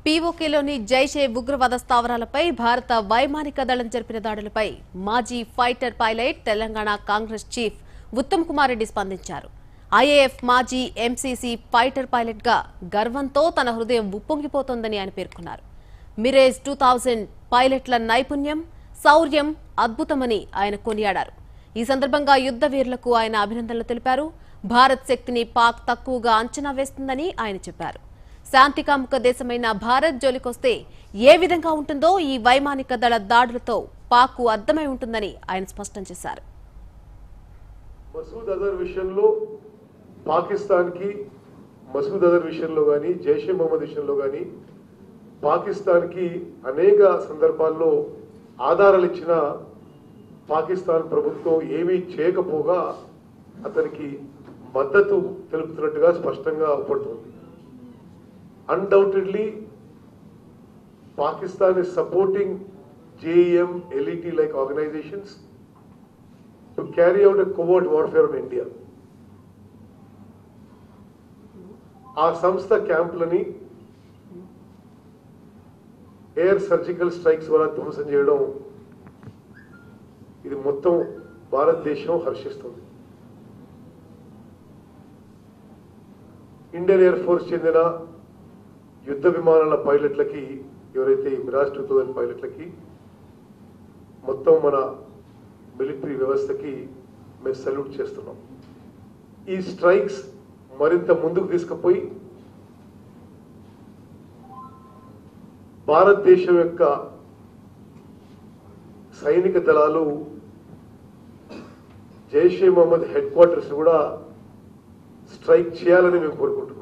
పీఓకేలోని జైషే ఉగ్రవాద స్థావరాలపై భారత వైమానిక దళం జరిపిన దాడులపై మాజీ fighter pilot Telangana Congress chief Uttam Kumar Reddy స్పందించారు. ఐఏఎఫ్ మాజీ ఎంసీసీ ఫైటర్ పైలట్ గా గర్వంతో తన హృదయం ఉప్పొంగిపోతోందని ఆయన పేర్కొన్నారు. మిరేజ్ 2000 పైలట్ల నైపుణ్యం, శౌర్యం అద్భుతమని ఆయన కొనియాడారు. ఈ సందర్భంగా యుద్ధ వీరులకు ఆయన అభినందనలు తెలిపారు. భారత్ శక్తిని పాక్ తక్కువగా అంచనా వేస్తుందని ఆయన చెప్పారు. శాంతికాముక దేశమైన భారత్ జోలికొస్తే ఏ విధంగా ఉంటుందో ఈ వైమానిక దళ దాడులతో పాక్ అర్థమై ఉంటుందని ఆయన స్పష్టం చేశారు. మసూద్ అజర్ విషయంలో పాకిస్తాన్కి మసూద్ అజర్ విషయంలో కానీ జైషే మహమ్మద్ విషయంలో కానీ పాకిస్తాన్కి అనేక సందర్భాల్లో ఆధారాలు ఇచ్చిన పాకిస్తాన్ ప్రభుత్వం ఏమీ చేయకపోగా అతనికి మద్దతు తెలుపుతున్నట్టుగా స్పష్టంగా అవుపడుతుంది. Undoubtedly, Pakistan is supporting JEM, LET-like organizations to carry out a covert warfare on India. ఆ సంస్థ క్యాంపులని ఎయిర్ సర్జికల్ స్ట్రైక్స్ వల్ల ధ్వంసం చేయడం ఇది మొత్తం భారతదేశం హర్షిస్తుంది. ఇండియన్ ఎయిర్ ఫోర్స్ చెందిన యుద్ధ విమానాల పైలట్లకి ఎవరైతే మిరాజ్ 2000 పైలట్లకి మొత్తం మన మిలిటరీ వ్యవస్థకి మేము సల్యూట్ చేస్తున్నాం. ఈ స్ట్రైక్స్ మరింత ముందుకు తీసుకుపోయి భారతదేశం యొక్క సైనిక దళాలు జైషే మహమ్మద్ హెడ్ క్వార్టర్స్ కూడా స్ట్రైక్ చేయాలని మేము కోరుకుంటున్నాం.